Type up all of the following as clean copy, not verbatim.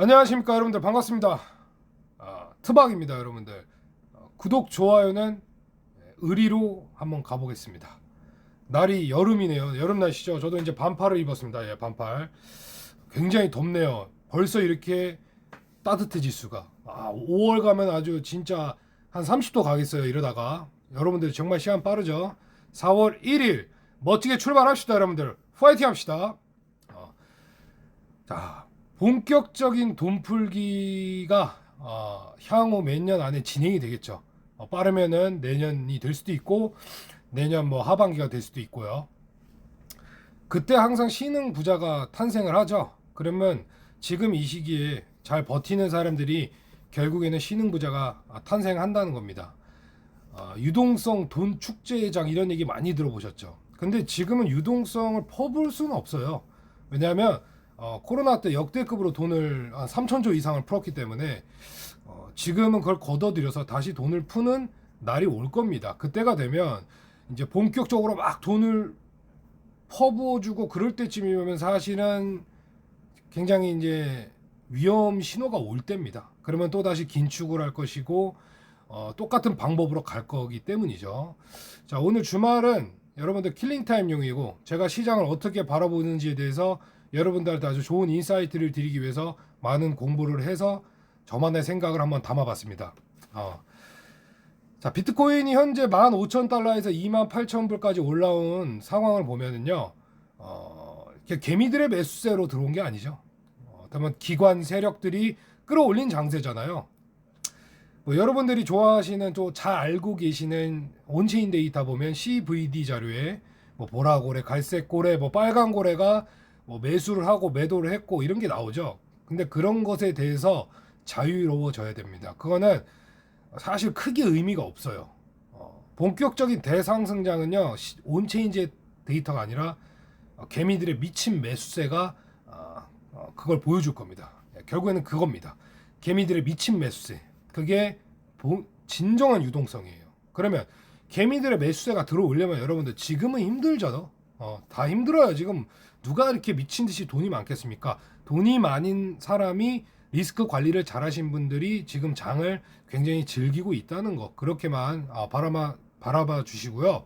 안녕하십니까 여러분들, 반갑습니다. 트박입니다 여러분들. 구독 좋아요는 의리로 한번 가보겠습니다. 날이 여름이네요. 여름 날씨죠. 저도 이제 반팔을 입었습니다. 예, 반팔. 굉장히 덥네요. 벌써 이렇게 따뜻해질 수가. 5월 가면 아주 진짜 한 30도 가겠어요. 이러다가 여러분들 정말 시간 빠르죠. 4월 1일 멋지게 출발합시다 여러분들. 파이팅 합시다. 자, 본격적인 돈풀기가 향후 몇 년 안에 진행이 되겠죠. 빠르면은 내년이 될 수도 있고 내년 뭐 하반기가 될 수도 있고요. 그때 항상 신흥 부자가 탄생을 하죠. 그러면 지금 이 시기에 잘 버티는 사람들이 결국에는 신흥 부자가 탄생한다는 겁니다. 유동성 돈 축제장 이런 얘기 많이 들어보셨죠. 근데 지금은 유동성을 퍼볼 수는 없어요. 왜냐하면 코로나 때 역대급으로 돈을 한 3천조 이상을 풀었기 때문에 지금은 그걸 걷어들여서 다시 돈을 푸는 날이 올 겁니다. 그때가 되면 이제 본격적으로 막 돈을 퍼부어주고 그럴 때쯤이면 사실은 굉장히 이제 위험 신호가 올 때입니다. 그러면 또 다시 긴축을 할 것이고 똑같은 방법으로 갈 거기 때문이죠. 자, 오늘 주말은 여러분들 킬링타임용이고 제가 시장을 어떻게 바라보는지에 대해서 여러분들한테 아주 좋은 인사이트를 드리기 위해서 많은 공부를 해서 저만의 생각을 한번 담아봤습니다. 자, 비트코인이 현재 15,000달러에서 28,000불까지 올라온 상황을 보면은요, 개미들의 매수세로 들어온 게 아니죠. 그러면 기관 세력들이 끌어올린 장세잖아요. 뭐 여러분들이 좋아하시는 또 잘 알고 계시는 온체인 데이터 보면 CVD 자료에 뭐 보라고래, 갈색고래, 뭐 빨간고래가 뭐 매수를 하고 매도를 했고 이런 게 나오죠. 근데 그런 것에 대해서 자유로워져야 됩니다. 그거는 사실 크게 의미가 없어요. 본격적인 대상승장은요, 온체인제 데이터가 아니라 개미들의 미친 매수세가 그걸 보여줄 겁니다. 결국에는 그겁니다. 개미들의 미친 매수세. 그게 진정한 유동성이에요. 그러면 개미들의 매수세가 들어오려면 여러분들 지금은 힘들죠. 다 힘들어요. 지금 누가 이렇게 미친 듯이 돈이 많겠습니까? 돈이 많은 사람이 리스크 관리를 잘하신 분들이 지금 장을 굉장히 즐기고 있다는 거, 그렇게만 바라봐 주시고요.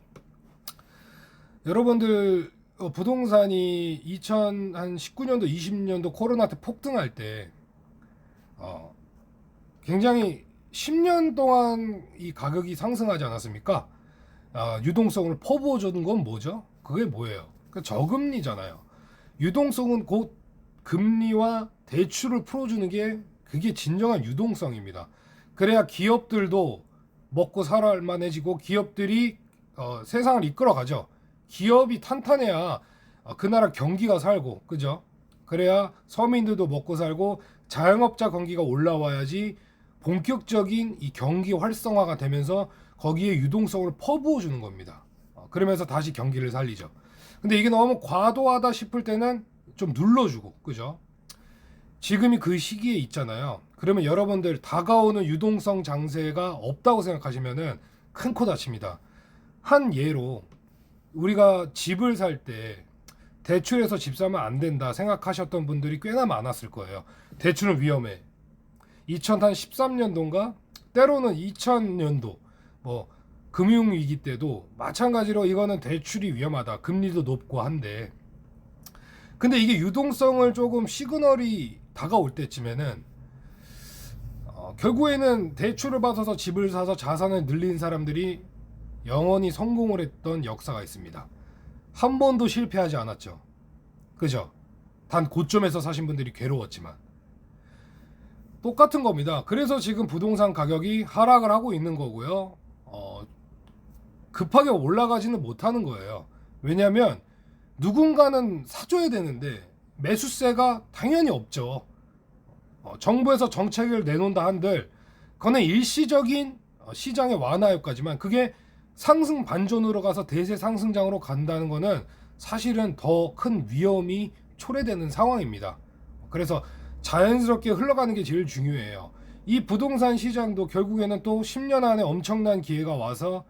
여러분들 부동산이 2019년도 20년도 코로나 때 폭등할 때 굉장히 10년 동안 이 가격이 상승하지 않았습니까? 유동성을 퍼부어 주는 건 뭐죠? 그게 뭐예요? 그 저금리잖아요. 유동성은 곧 금리와 대출을 풀어주는 게 그게 진정한 유동성입니다. 그래야 기업들도 먹고 살만해지고 기업들이 세상을 이끌어가죠. 기업이 탄탄해야 그 나라 경기가 살고, 그죠? 그래야 서민들도 먹고 살고 자영업자 경기가 올라와야지 본격적인 이 경기 활성화가 되면서 거기에 유동성을 퍼부어 주는 겁니다. 그러면서 다시 경기를 살리죠. 근데 이게 너무 과도하다 싶을 때는 좀 눌러주고, 그죠? 지금이 그 시기에 있잖아요. 그러면 여러분들 다가오는 유동성 장세가 없다고 생각하시면은 큰 코 다칩니다. 한 예로 우리가 집을 살 때 대출해서 집 사면 안 된다 생각하셨던 분들이 꽤나 많았을 거예요. 대출은 위험해. 2013년도인가 때로는 2000년도 뭐 금융위기 때도 마찬가지로 이거는 대출이 위험하다, 금리도 높고 한데, 근데 이게 유동성을 조금 시그널이 다가올 때쯤에는 결국에는 대출을 받아서 집을 사서 자산을 늘린 사람들이 영원히 성공을 했던 역사가 있습니다. 한 번도 실패하지 않았죠. 그죠? 단 고점에서 사신 분들이 괴로웠지만 똑같은 겁니다. 그래서 지금 부동산 가격이 하락을 하고 있는 거고요. 급하게 올라가지는 못하는 거예요. 왜냐하면 누군가는 사줘야 되는데 매수세가 당연히 없죠. 정부에서 정책을 내놓는다 한들 그거는 일시적인 시장의 완화 효과지만 그게 상승 반전으로 가서 대세 상승장으로 간다는 거는 사실은 더 큰 위험이 초래되는 상황입니다. 그래서 자연스럽게 흘러가는 게 제일 중요해요. 이 부동산 시장도 결국에는 또 10년 안에 엄청난 기회가 와서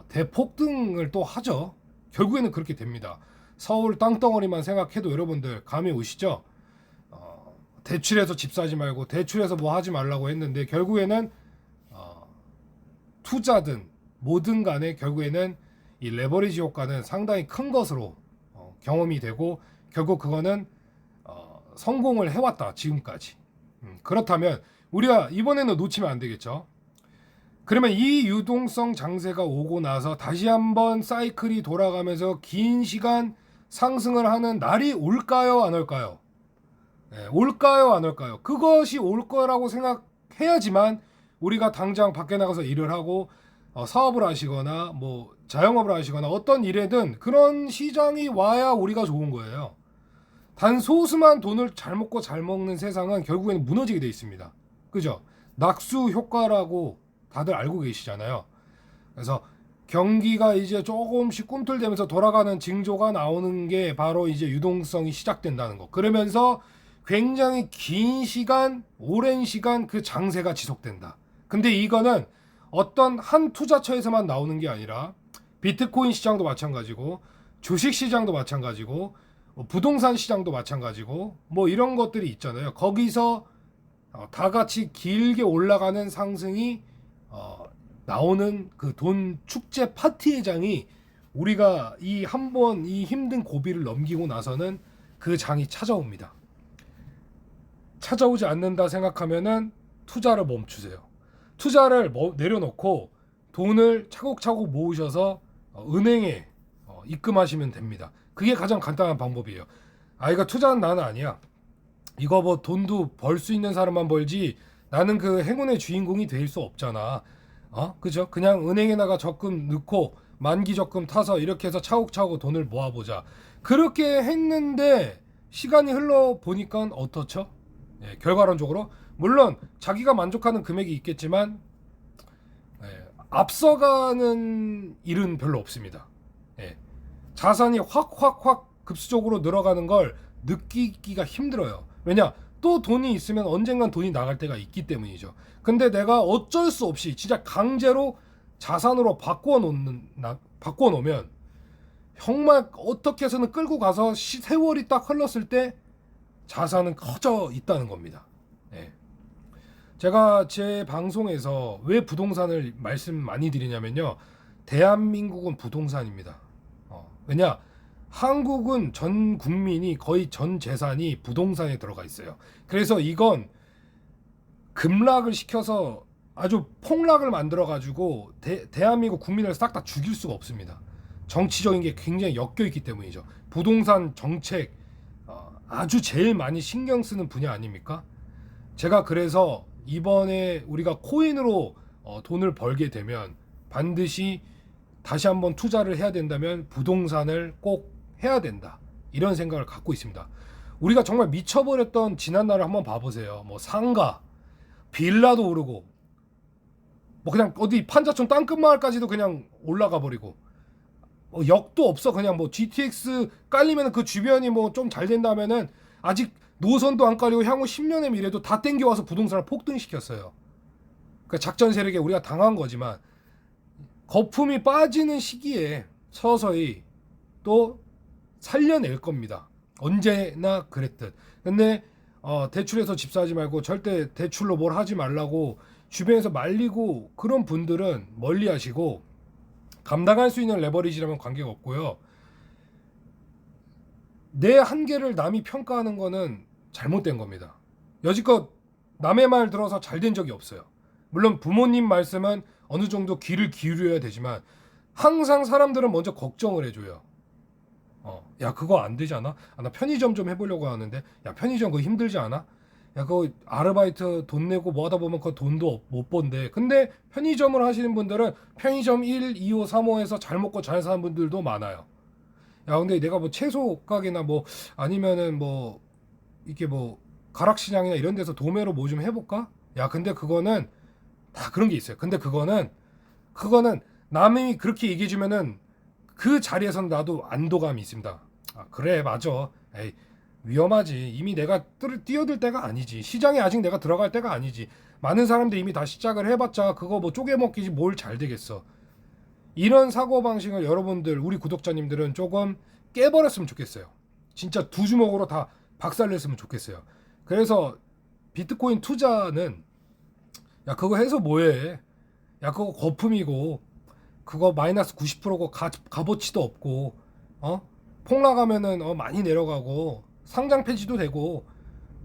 대폭등을 또 하죠. 결국에는 그렇게 됩니다. 서울 땅덩어리만 생각해도 여러분들 감이 오시죠? 대출해서 집 사지 말고 대출해서 뭐 하지 말라고 했는데 결국에는 투자든 뭐든 간에 결국에는 이 레버리지 효과는 상당히 큰 것으로 경험이 되고 결국 그거는 성공을 해왔다 지금까지. 그렇다면 우리가 이번에는 놓치면 안 되겠죠. 그러면 이 유동성 장세가 오고 나서 다시 한번 사이클이 돌아가면서 긴 시간 상승을 하는 날이 올까요, 안 올까요? 네, 올까요, 안 올까요? 그것이 올 거라고 생각해야지만 우리가 당장 밖에 나가서 일을 하고 사업을 하시거나 뭐 자영업을 하시거나 어떤 일에든 그런 시장이 와야 우리가 좋은 거예요. 단 소수만 돈을 잘 먹고 잘 먹는 세상은 결국에는 무너지게 돼 있습니다. 그죠? 낙수 효과라고 다들 알고 계시잖아요. 그래서 경기가 이제 조금씩 꿈틀대면서 돌아가는 징조가 나오는 게 바로 이제 유동성이 시작된다는 거. 그러면서 굉장히 긴 시간, 오랜 시간 그 장세가 지속된다. 근데 이거는 어떤 한 투자처에서만 나오는 게 아니라 비트코인 시장도 마찬가지고 주식 시장도 마찬가지고 부동산 시장도 마찬가지고 뭐 이런 것들이 있잖아요. 거기서 다 같이 길게 올라가는 상승이 나오는 그 돈 축제 파티의 장이 우리가 이 한 번 이 힘든 고비를 넘기고 나서는 그 장이 찾아옵니다. 찾아오지 않는다 생각하면은 투자를 멈추세요. 투자를 내려놓고 돈을 차곡차곡 모으셔서 은행에 입금하시면 됩니다. 그게 가장 간단한 방법이에요. 이거 투자는 나는 아니야. 이거 뭐 돈도 벌 수 있는 사람만 벌지 나는 그 행운의 주인공이 될 수 없잖아. 그죠? 그냥 은행에다가 적금 넣고 만기 적금 타서 이렇게 해서 차곡차곡 돈을 모아보자. 그렇게 했는데 시간이 흘러 보니까 어떻죠? 예, 결과론적으로 물론 자기가 만족하는 금액이 있겠지만 앞서가는 일은 별로 없습니다. 예, 자산이 확 급수적으로 늘어가는 걸 느끼기가 힘들어요. 왜냐? 또 돈이 있으면 언젠간 돈이 나갈 때가 있기 때문이죠. 근데 내가 어쩔 수 없이 진짜 강제로 자산으로 바꿔 놓으면 정말 어떻게 해서는 끌고 가서 세월이 딱 흘렀을 때 자산은 커져 있다는 겁니다. 예. 제가 제 방송에서 왜 부동산을 말씀 많이 드리냐면요. 대한민국은 부동산입니다. 왜냐? 한국은 전 국민이 거의 전 재산이 부동산에 들어가 있어요. 그래서 이건 급락을 시켜서 아주 폭락을 만들어 가지고 대한민국 국민을 싹 다 죽일 수가 없습니다. 정치적인 게 굉장히 엮여 있기 때문이죠. 부동산 정책 아주 제일 많이 신경 쓰는 분야 아닙니까? 제가 그래서 이번에 우리가 코인으로 돈을 벌게 되면 반드시 다시 한번 투자를 해야 된다면 부동산을 꼭 해야 된다. 이런 생각을 갖고 있습니다. 우리가 정말 미쳐버렸던 지난날을 한번 봐보세요. 뭐 상가, 빌라도 오르고 뭐 그냥 어디 판자촌 땅끝마을까지도 그냥 올라가 버리고 역도 없어. 그냥 뭐 GTX 깔리면 그 주변이 뭐 좀 잘 된다면은 아직 노선도 안 깔리고 향후 10년의 미래도 다 땡겨와서 부동산을 폭등시켰어요. 그 작전 세력에 우리가 당한 거지만 거품이 빠지는 시기에 서서히 또 살려낼 겁니다. 언제나 그랬듯. 근데 대출해서 집 사지 말고 절대 대출로 뭘 하지 말라고 주변에서 말리고 그런 분들은 멀리 하시고 감당할 수 있는 레버리지라면 관계가 없고요. 내 한계를 남이 평가하는 거는 잘못된 겁니다. 여지껏 남의 말 들어서 잘 된 적이 없어요. 물론 부모님 말씀은 어느 정도 귀를 기울여야 되지만 항상 사람들은 먼저 걱정을 해줘요. 야 그거 안 되지 않아? 나 편의점 좀 해보려고 하는데 야 편의점 그거 힘들지 않아? 야 그거 아르바이트 돈 내고 뭐 하다 보면 그 돈도 못 번대. 근데 편의점을 하시는 분들은 편의점 1, 2호, 3호에서 잘 먹고 잘 사는 분들도 많아요. 야 근데 내가 뭐 채소 가게나 뭐 아니면은 뭐 이렇게 뭐 가락시장이나 이런 데서 도매로 뭐 좀 해볼까? 야 근데 그거는 다 그런 게 있어요. 근데 그거는 남이 그렇게 얘기해주면은 그 자리에서는 나도 안도감이 있습니다. 그래 맞아. 에이 위험하지. 이미 내가 뛰어들 때가 아니지. 시장에 아직 내가 들어갈 때가 아니지. 많은 사람들이 이미 다 시작을 해봤자 그거 뭐 쪼개먹기지 뭘 잘 되겠어. 이런 사고방식을 여러분들 우리 구독자님들은 조금 깨버렸으면 좋겠어요. 진짜 두 주먹으로 다 박살냈으면 좋겠어요. 그래서 비트코인 투자는 야 그거 해서 뭐해? 야 그거 거품이고 그거 마이너스 90%고 값어치도 없고 폭락하면은 많이 내려가고 상장 폐지도 되고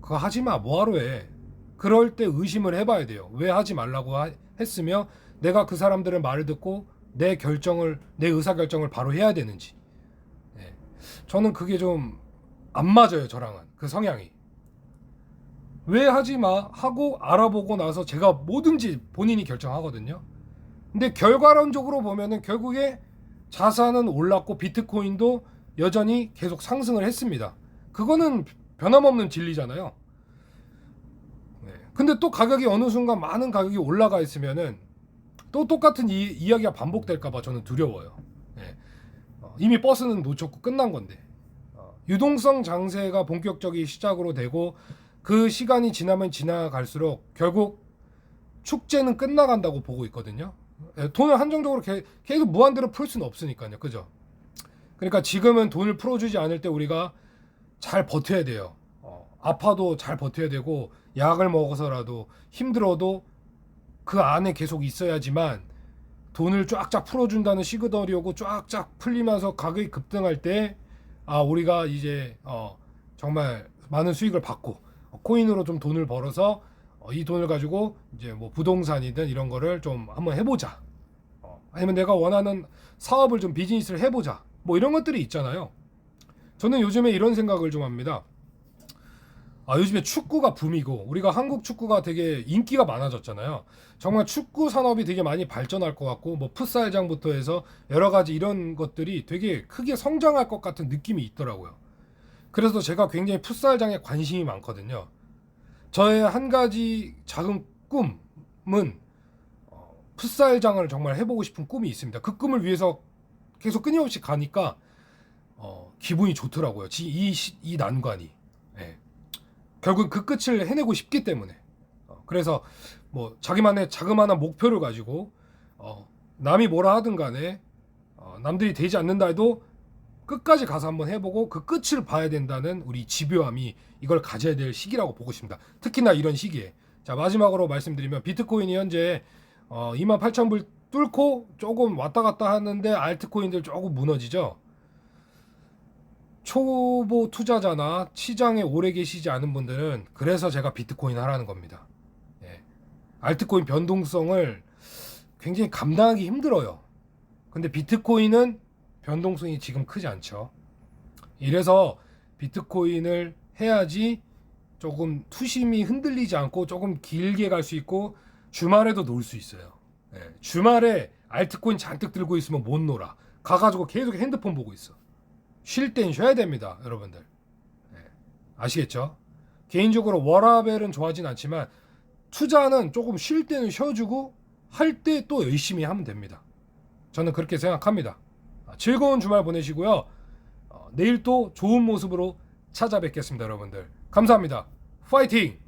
그거 하지 마. 뭐하러 해? 그럴 때 의심을 해봐야 돼요. 왜 하지 말라고 했으며 내가 그 사람들의 말을 듣고 내 의사결정을 바로 해야 되는지. 네. 저는 그게 좀 안 맞아요. 저랑은 그 성향이. 왜 하지 마 하고 알아보고 나서 제가 뭐든지 본인이 결정하거든요. 근데 결과론적으로 보면은 결국에 자산은 올랐고 비트코인도 여전히 계속 상승을 했습니다. 그거는 변함없는 진리잖아요. 네. 근데 또 가격이 어느 순간 많은 가격이 올라가 있으면은 또 똑같은 이야기가 반복될까봐 저는 두려워요. 네. 이미 버스는 놓쳤고 끝난 건데 유동성 장세가 본격적인 시작으로 되고 그 시간이 지나면 지나갈수록 결국 축제는 끝나간다고 보고 있거든요. 돈을 한정적으로 계속 무한대로 풀 수는 없으니까요. 그죠? 그러니까 지금은 돈을 풀어주지 않을 때 우리가 잘 버텨야 돼요. 아파도 잘 버텨야 되고 약을 먹어서라도 힘들어도 그 안에 계속 있어야지만 돈을 쫙쫙 풀어준다는 시그널이 오고 쫙쫙 풀리면서 가격이 급등할 때 우리가 이제 정말 많은 수익을 받고 코인으로 좀 돈을 벌어서 이 돈을 가지고 이제 뭐 부동산이든 이런 거를 좀 한번 해보자. 아니면 내가 원하는 사업을 좀 비즈니스를 해보자. 뭐 이런 것들이 있잖아요. 저는 요즘에 이런 생각을 좀 합니다. 요즘에 축구가 붐이고 우리가 한국 축구가 되게 인기가 많아졌잖아요. 정말 축구 산업이 되게 많이 발전할 것 같고 뭐 풋살장부터 해서 여러 가지 이런 것들이 되게 크게 성장할 것 같은 느낌이 있더라고요. 그래서 제가 굉장히 풋살장에 관심이 많거든요. 저의 한 가지 작은 꿈은 풋살장을 정말 해보고 싶은 꿈이 있습니다. 그 꿈을 위해서 계속 끊임없이 가니까 기분이 좋더라고요. 이 난관이. 네. 결국 그 끝을 해내고 싶기 때문에. 그래서 뭐 자기만의 자그마한 목표를 가지고 남이 뭐라 하든 간에 남들이 되지 않는다 해도 끝까지 가서 한번 해보고 그 끝을 봐야 된다는 우리 집요함이 이걸 가져야 될 시기라고 보고 있습니다. 특히나 이런 시기에. 자, 마지막으로 말씀드리면 비트코인이 현재 28,000불 뚫고 조금 왔다 갔다 하는데 알트코인들 조금 무너지죠. 초보 투자자나 시장에 오래 계시지 않은 분들은 그래서 제가 비트코인 하라는 겁니다. 예. 알트코인 변동성을 굉장히 감당하기 힘들어요. 근데 비트코인은 변동성이 지금 크지 않죠. 이래서 비트코인을 해야지 조금 투심이 흔들리지 않고 조금 길게 갈 수 있고 주말에도 놀 수 있어요. 예. 주말에 알트코인 잔뜩 들고 있으면 못 놀아. 가가지고 계속 핸드폰 보고 있어. 쉴 땐 쉬어야 됩니다, 여러분들. 네. 아시겠죠? 개인적으로 워라벨은 좋아하진 않지만 투자는 조금 쉴 때는 쉬어주고 할 때 또 열심히 하면 됩니다. 저는 그렇게 생각합니다. 즐거운 주말 보내시고요. 내일 또 좋은 모습으로 찾아뵙겠습니다, 여러분들. 감사합니다. 파이팅!